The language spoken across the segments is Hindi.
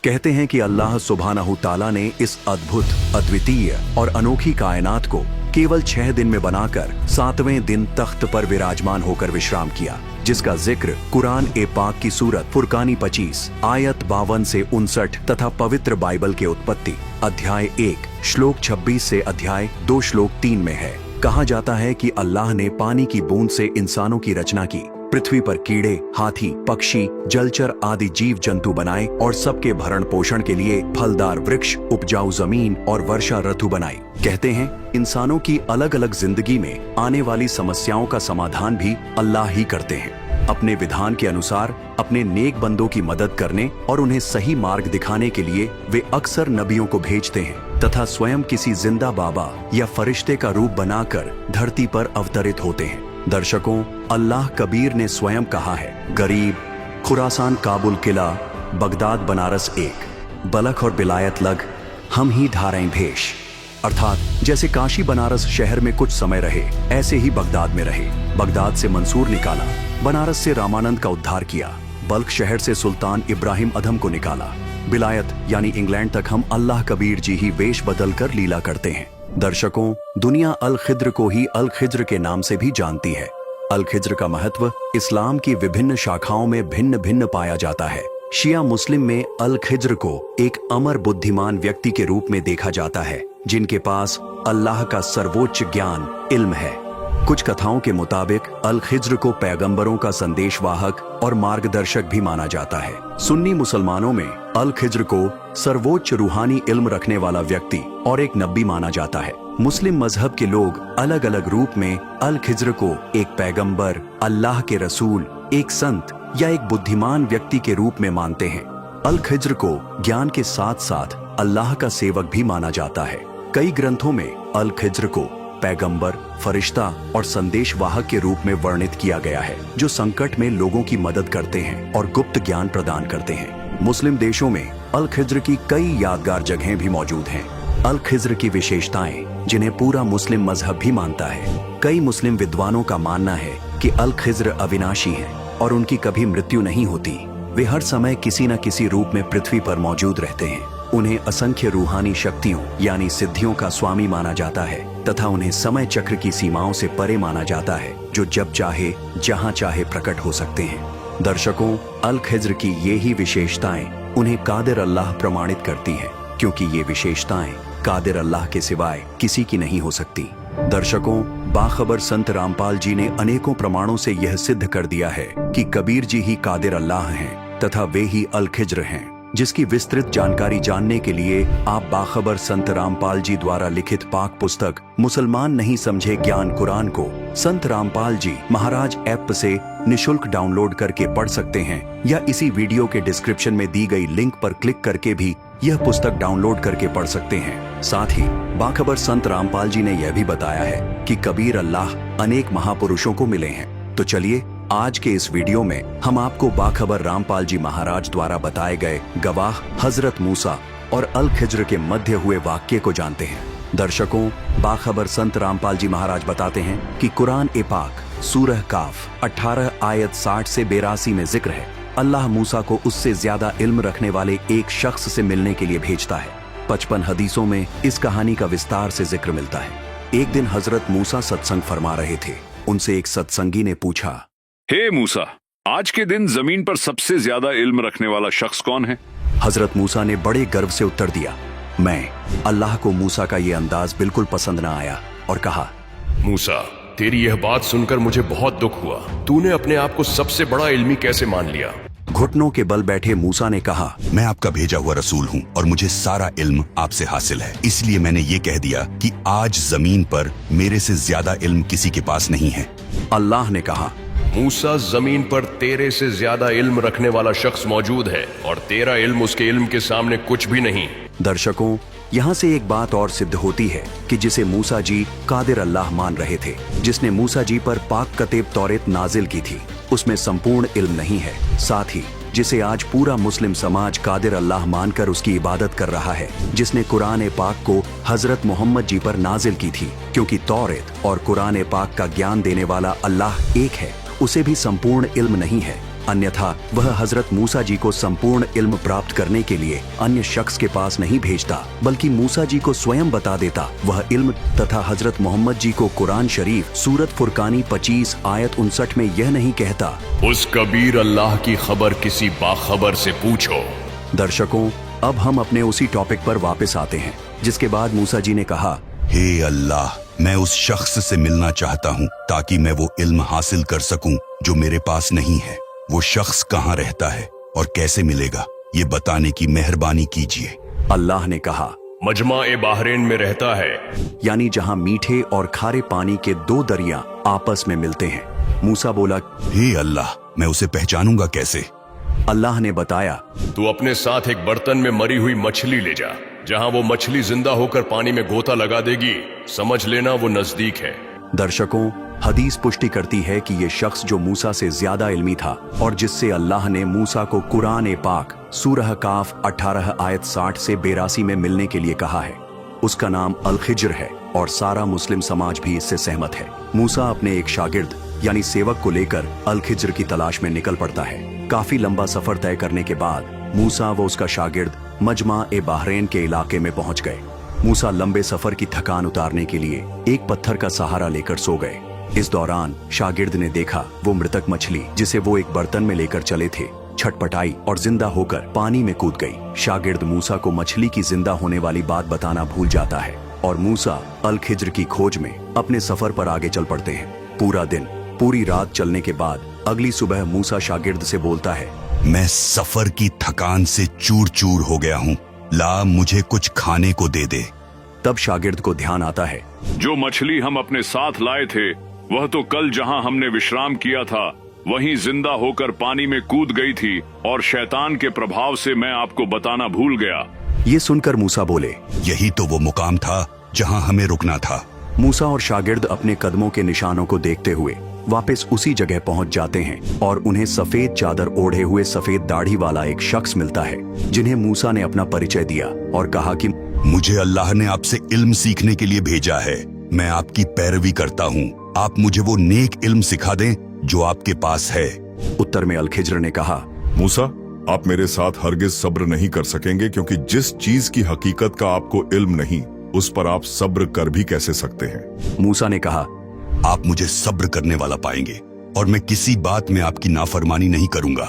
कहते हैं कि अल्लाह सुब्हानहू ताला ने इस अद्भुत, अद्वितीय और अनोखी कायनात को केवल 6 दिन में बनाकर 7वें दिन तख्त पर विराजमान होकर विश्राम किया, जिसका जिक्र कुरान ए पाक की सूरत फुरकानी 25 आयत 52 से 59 तथा पवित्र बाइबल के उत्पत्ति अध्याय 1 श्लोक 26 से अध्याय 2 श्लोक 3 में है। कहा जाता है कि अल्लाह ने पानी की बूंद से इंसानों की रचना की, पृथ्वी पर कीड़े, हाथी, पक्षी, जलचर आदि जीव जंतु बनाए और सबके भरण पोषण के लिए फलदार वृक्ष, उपजाऊ जमीन और वर्षा ऋतु बनाई। कहते हैं इंसानों की अलग अलग जिंदगी में आने वाली समस्याओं का समाधान भी अल्लाह ही करते हैं। अपने विधान के अनुसार अपने नेक बंदों की मदद करने और उन्हें सही मार्ग दिखाने के लिए वे अक्सर नबियों को भेजते हैं तथा स्वयं किसी जिंदा बाबा या फरिश्ते का रूप बनाकर धरती पर अवतरित होते हैं। दर्शकों, अल्लाह कबीर ने स्वयं कहा है, गरीब, खुरासान काबुल किला, बगदाद बनारस एक, बलख और बिलायत लग, हम ही धारें भेष। अर्थात जैसे काशी बनारस शहर में कुछ समय रहे, ऐसे ही बगदाद में रहे। बगदाद से मंसूर निकाला, बनारस से रामानंद का उद्धार किया, बल्ख शहर से सुल्तान इब्राहिम अधम को निकाला, बिलायत यानी इंग्लैंड तक हम अल्लाह कबीर जी ही वेश बदल कर लीला करते हैं। दर्शकों, दुनिया अल खिद्र को ही अल खिद्र के नाम से भी जानती है। अल खिद्र का महत्व इस्लाम की विभिन्न शाखाओं में भिन्न भिन्न पाया जाता है। शिया मुस्लिम में अल खिद्र को एक अमर बुद्धिमान व्यक्ति के रूप में देखा जाता है, जिनके पास अल्लाह का सर्वोच्च ज्ञान, इल्म है। कुछ कथाओं के मुताबिक अल खिद्र को पैगंबरों का संदेशवाहक और मार्गदर्शक भी माना जाता है। सुन्नी मुसलमानों में अल खिद्र को सर्वोच्च रूहानी इल्म रखने वाला व्यक्ति और एक नबी माना जाता है। मुस्लिम मजहब के लोग अलग अलग रूप में अल खिद्र को एक पैगंबर, अल्लाह के रसूल, एक संत या एक बुद्धिमान व्यक्ति के रूप में मानते हैं। अल खिद्र को ज्ञान के साथ साथ अल्लाह का सेवक भी माना जाता है। कई ग्रंथों में अल खिद्र को पैगंबर, फरिश्ता और संदेशवाहक के रूप में वर्णित किया गया है, जो संकट में लोगों की मदद करते हैं और गुप्त ज्ञान प्रदान करते हैं। मुस्लिम देशों में अल खिद्र की कई यादगार जगहें भी मौजूद हैं। अल खिद्र की विशेषताएं, जिन्हें पूरा मुस्लिम मजहब भी मानता है। कई मुस्लिम विद्वानों का मानना है कि अल खिद्र अविनाशी हैं और उनकी कभी मृत्यु नहीं होती। वे हर समय किसी न किसी रूप में पृथ्वी पर मौजूद रहते हैं। उन्हें असंख्य रूहानी शक्तियों यानी सिद्धियों का स्वामी माना जाता है तथा उन्हें समय चक्र की सीमाओं से परे माना जाता है, जो जब चाहे जहां चाहे प्रकट हो सकते हैं। दर्शकों, अल खिद्र की ये ही विशेषताएं उन्हें कादिर अल्लाह प्रमाणित करती हैं, क्योंकि ये विशेषताएं कादिर अल्लाह के सिवाय किसी की नहीं हो सकती। दर्शकों, बाखबर संत रामपाल जी ने अनेकों प्रमाणों से यह सिद्ध कर दिया है कि कबीर जी ही कादिर अल्लाह हैं तथा वे ही अल खिद्र हैं। जिसकी विस्तृत जानकारी जानने के लिए आप बाखबर संत रामपाल जी द्वारा लिखित पाक पुस्तक मुसलमान नहीं समझे ज्ञान कुरान को संत रामपाल जी महाराज ऐप से निशुल्क डाउनलोड करके पढ़ सकते हैं, या इसी वीडियो के डिस्क्रिप्शन में दी गई लिंक पर क्लिक करके भी यह पुस्तक डाउनलोड करके पढ़ सकते हैं। साथ ही बाखबर संत रामपाल जी ने यह भी बताया है कि कबीर अल्लाह अनेक महापुरुषों को मिले हैं। तो चलिए आज के इस वीडियो में हम आपको बाखबर रामपाल जी महाराज द्वारा बताए गए गवाह हजरत मूसा और अल खिद्र के मध्य हुए वाक्य को जानते हैं। दर्शकों, बाखबर संत रामपाल जी महाराज बताते हैं कि कुरान ए पाक सूरह काफ 18 आयत 60 से 82 में जिक्र है, अल्लाह मूसा को उससे ज्यादा इल्म रखने वाले एक शख्स से मिलने के लिए भेजता है। 55 हदीसों में इस कहानी का विस्तार से जिक्र मिलता है। एक दिन हजरत मूसा सत्संग फरमा रहे थे। उनसे एक सत्संगी ने पूछा, हे मूसा, आज के दिन जमीन पर सबसे ज्यादा इल्म रखने वाला शख्स कौन है? हजरत मूसा ने बड़े गर्व से उत्तर दिया, मैं। अल्लाह को मूसा का ये अंदाज बिल्कुल पसंद न आया और कहा, मूसा, तेरी यह बात सुनकर मुझे बहुत दुख हुआ। तूने अपने आप को सबसे बड़ा इल्मी कैसे मान लिया? घुटनों के बल बैठे मूसा ने कहा, मैं आपका भेजा हुआ रसूल हूँ और मुझे सारा इल्म आपसे हासिल है, इसलिए मैंने ये कह दिया कि आज जमीन पर मेरे से ज्यादा इल्म किसी के पास नहीं है। अल्लाह ने कहा, मूसा, जमीन पर तेरे से ज्यादा इल्म रखने वाला शख्स मौजूद है और तेरा इल्म उसके इल्म के सामने कुछ भी नहीं। दर्शकों, यहाँ से एक बात और सिद्ध होती है कि जिसे मूसा जी कादिर अल्लाह मान रहे थे, जिसने मूसा जी पर पाक कतेब तौरेत नाजिल की थी, उसमें संपूर्ण इल्म नहीं है। साथ ही जिसे आज पूरा मुस्लिम समाज कादिर अल्लाह मानकर उसकी इबादत कर रहा है, जिसने कुरान पाक को हजरत मोहम्मद जी पर नाजिल की थी, क्योंकि तौरेत और कुरान पाक का ज्ञान देने वाला अल्लाह एक है, उसे भी संपूर्ण इल्म नहीं है। अन्यथा वह हजरत मूसा जी को संपूर्ण इल्म प्राप्त करने के लिए अन्य शख्स के पास नहीं भेजता, बल्कि मूसा जी को स्वयं बता देता। वह इल्म तथा हजरत मोहम्मद जी को कुरान शरीफ सूरत फुरकानी 25 आयत 59 में यह नहीं कहता, उस कबीर अल्लाह की खबर किसी बाखबर से पूछो। दर्शकों, अब हम अपने उसी टॉपिक पर वापस आते हैं, जिसके बाद मूसा जी ने कहा, हे अल्लाह, मैं उस शख्स से मिलना चाहता हूँ ताकि मैं वो इल्म हासिल कर सकूं जो मेरे पास नहीं है। वो शख्स कहाँ रहता है और कैसे मिलेगा, ये बताने की मेहरबानी कीजिए। अल्लाह ने कहा, मजमा-ए बाहरेन में रहता है, यानी जहाँ मीठे और खारे पानी के 2 दरिया आपस में मिलते हैं। मूसा बोला, हे अल्लाह, मैं उसे पहचानूंगा कैसे? अल्लाह ने बताया, तू अपने साथ एक बर्तन में मरी हुई मछली ले जा। जहाँ वो मछली जिंदा होकर पानी में गोता लगा देगी, समझ लेना वो नजदीक है। दर्शकों, हदीस पुष्टि करती है कि ये शख्स जो मूसा से ज्यादा इल्मी था और जिससे अल्लाह ने मूसा को कुरान पाक सूरह काफ 18 आयत 60 से 82 में मिलने के लिए कहा है, उसका नाम अल खिज्र है और सारा मुस्लिम समाज भी इससे सहमत है। मूसा अपने एक शागिर्द यानी सेवक को लेकर अल खिज्र की तलाश में निकल पड़ता है। काफी लंबा सफर तय करने के बाद मूसा व उसका शागिर्द मजमा-ए-बाहरेन के इलाके में पहुंच गए। मूसा लंबे सफर की थकान उतारने के लिए एक पत्थर का सहारा लेकर सो गए। इस दौरान शागिर्द ने देखा वो मृतक मछली जिसे वो एक बर्तन में लेकर चले थे छटपटाई और जिंदा होकर पानी में कूद गई। शागिर्द मूसा को मछली की जिंदा होने वाली बात बताना भूल जाता है और मूसा अल खिज्र की खोज में अपने सफर पर आगे चल पड़ते हैं। पूरा दिन पूरी रात चलने के बाद अगली सुबह मूसा शागिर्द से बोलता है, मैं सफर की थकान से चूर चूर हो गया हूँ, ला मुझे कुछ खाने को दे दे। तब शागिर्द को ध्यान आता है, जो मछली हम अपने साथ लाए थे वह तो कल जहां हमने विश्राम किया था वहीं जिंदा होकर पानी में कूद गई थी और शैतान के प्रभाव से मैं आपको बताना भूल गया। ये सुनकर मूसा बोले, यही तो वो मुकाम था जहाँ हमें रुकना था। मूसा और शागिर्द अपने कदमों के निशानों को देखते हुए वापस उसी जगह पहुंच जाते हैं और उन्हें सफेद चादर ओढ़े हुए सफेद दाढ़ी वाला एक शख्स मिलता है, जिन्हें मूसा ने अपना परिचय दिया और कहा कि मुझे अल्लाह ने आपसे इल्म सीखने के लिए भेजा है। मैं आपकी पैरवी करता हूँ। आप मुझे वो नेक इल्म सिखा दें जो आपके पास है। उत्तर में अल खिज्र ने कहा, मूसा, आप मेरे साथ हरगिज सब्र नहीं कर सकेंगे, क्योंकि जिस चीज की हकीकत का आपको इल्म नहीं, उस पर आप सब्र कर भी कैसे सकते हैं? मूसा ने कहा, आप मुझे सब्र करने वाला पाएंगे और मैं किसी बात में आपकी नाफरमानी नहीं करूंगा।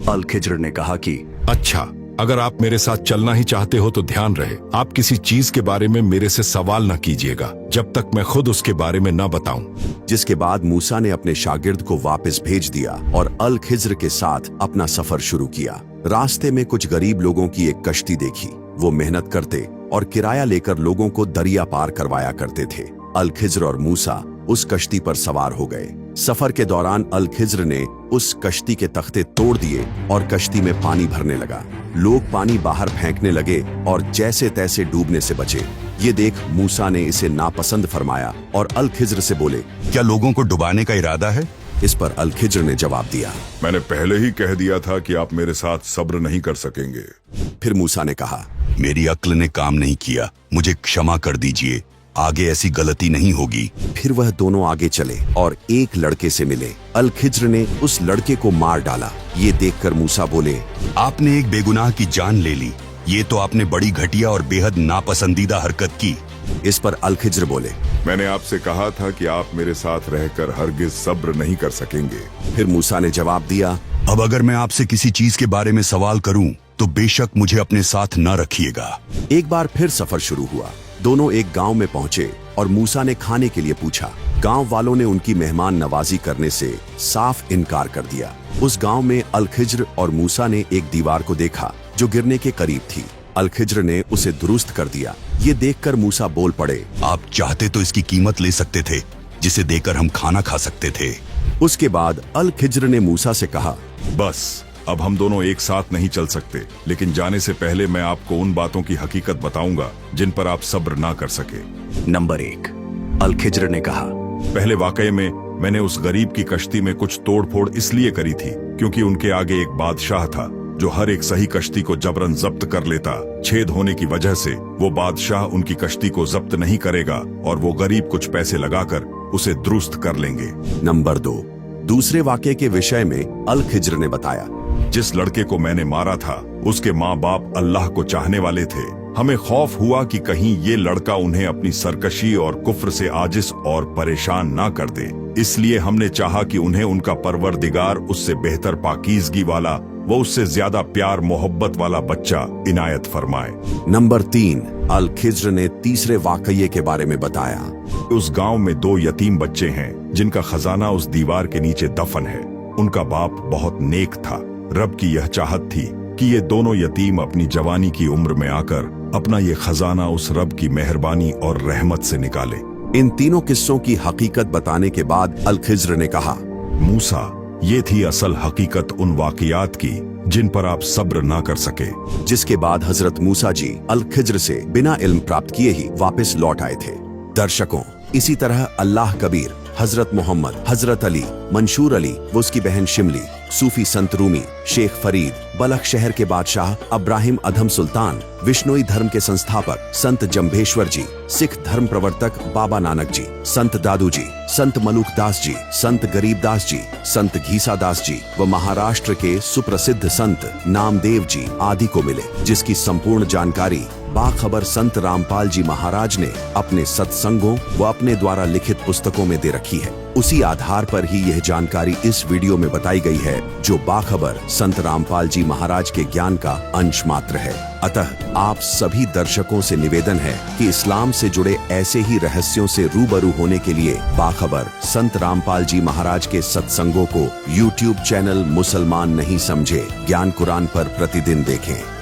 अल खिज्र ने कहा कि अच्छा, अगर आप मेरे साथ चलना ही चाहते हो तो ध्यान रहे, आप किसी चीज के बारे में मेरे से सवाल न कीजिएगा जब तक मैं खुद उसके बारे में न बताऊं। जिसके बाद मूसा ने अपने शागिर्द को वापस भेज दिया और अल खिज्र के साथ अपना सफर शुरू किया। रास्ते में कुछ गरीब लोगों की एक कश्ती देखी। वो मेहनत करते और किराया लेकर लोगों को दरिया पार करवाया करते थे। अल खिज्र और मूसा उस कश्ती पर सवार हो गए। सफर के दौरान अल खिज्र ने उस कश्ती के तख्ते तोड़ दिए और कश्ती में पानी भरने लगा। लोग पानी बाहर फेंकने लगे और जैसे तैसे डूबने से बचे। ये देख मूसा ने इसे नापसंद फरमाया और अल खिज्र से बोले, क्या लोगों को डुबाने का इरादा है? इस पर अल खिज्र ने जवाब दिया, मैंने पहले ही कह दिया था कि आप मेरे साथ सब्र नहीं कर सकेंगे। फिर मूसा ने कहा, मेरी अक्ल ने काम नहीं किया, मुझे क्षमा कर दीजिए, आगे ऐसी गलती नहीं होगी। फिर वह दोनों आगे चले और एक लड़के से मिले। अल खिज्र ने उस लड़के को मार डाला। ये देखकर मूसा बोले, आपने एक बेगुनाह की जान ले ली। ये तो आपने बड़ी घटिया और बेहद नापसंदीदा हरकत की। इस पर अल खिज्र बोले, मैंने आपसे कहा था कि आप मेरे साथ रहकर हरगिज सब्र नहीं कर सकेंगे। फिर मूसा ने जवाब दिया, अब अगर मैं आपसे किसी चीज के बारे में सवाल करूं तो बेशक मुझे अपने साथ न रखिएगा। एक बार फिर सफर शुरू हुआ। दोनों एक गांव में पहुंचे और मूसा ने खाने के लिए पूछा। गांव वालों ने उनकी मेहमान नवाजी करने से साफ इनकार कर दिया। उस गांव में अल खिज्र और मूसा ने एक दीवार को देखा जो गिरने के करीब थी। अल खिज्र ने उसे दुरुस्त कर दिया। ये देखकर मूसा बोल पड़े, आप चाहते तो इसकी कीमत ले सकते थे, जिसे देकर हम खाना खा सकते थे। उसके बाद अल खिज्र ने मूसा से कहा, बस अब हम दोनों एक साथ नहीं चल सकते, लेकिन जाने से पहले मैं आपको उन बातों की हकीकत बताऊंगा जिन पर आप सब्र ना कर सके। नंबर 1, अल खिज्र ने कहा, पहले वाकये में मैंने उस गरीब की कश्ती में कुछ तोड़फोड़ इसलिए करी थी क्योंकि उनके आगे एक बादशाह था जो हर एक सही कश्ती को जबरन जब्त कर लेता। छेद होने की वजह से वो बादशाह उनकी कश्ती को जब्त नहीं करेगा और वो गरीब कुछ पैसे लगाकर उसे दुरुस्त कर लेंगे। नंबर 2, दूसरे वाक्य के विषय में अल खिज्र ने बताया, जिस लड़के को मैंने मारा था उसके माँ बाप अल्लाह को चाहने वाले थे। हमें खौफ हुआ कि कहीं ये लड़का उन्हें अपनी सरकशी और कुफ्र से आजिज और परेशान ना कर दे, इसलिए हमने चाहा कि उन्हें उनका परवरदिगार उससे बेहतर पाकीज़गी वाला, वो उससे ज्यादा प्यार मोहब्बत वाला बच्चा इनायत फरमाए। नंबर 3, अल खिज्र ने तीसरे वाकये के बारे में बताया। उस गांव में 2 यतीम बच्चे हैं जिनका खजाना उस दीवार के नीचे दफन है। उनका बाप बहुत नेक था। रब की यह चाहत थी कि ये दोनों यतीम अपनी जवानी की उम्र में आकर अपना ये खजाना उस रब की मेहरबानी और रहमत से निकाले। इन तीनों किस्सों की हकीकत बताने के बाद अल खिज्र ने कहा, मूसा, ये थी असल हकीकत उन वाकयात की जिन पर आप सब्र ना कर सके। जिसके बाद हजरत मूसा जी अल खिज्र से बिना इल्म प्राप्त किए ही वापस लौट आए थे। दर्शकों, इसी तरह अल्लाह कबीर, हजरत मोहम्मद, हजरत अली, मंशूर अली व उसकी बहन शिमली, सूफी संत रूमी, शेख फरीद, बलख शहर के बादशाह अब्राहिम अधम सुल्तान, विश्नोई धर्म के संस्थापक संत जम्भेश्वर जी, सिख धर्म प्रवर्तक बाबा नानक जी, संत दादू जी, संत मलूक दास जी, संत गरीब दास जी, संत घीसा दास जी व महाराष्ट्र के सुप्रसिद्ध संत नामदेव जी आदि को मिले, जिसकी संपूर्ण जानकारी बाखबर संत रामपाल जी महाराज ने अपने सत्संगों व अपने द्वारा लिखित पुस्तकों में दे रखी है। उसी आधार पर ही यह जानकारी इस वीडियो में बताई गई है, जो बाखबर संत रामपाल जी महाराज के ज्ञान का अंश मात्र है। अतः आप सभी दर्शकों से निवेदन है कि इस्लाम से जुड़े ऐसे ही रहस्यों से रूबरू होने के लिए बाखबर संत रामपाल जी महाराज के सत्संगों को YouTube चैनल मुसलमान नहीं समझे ज्ञान कुरान पर प्रतिदिन देखें।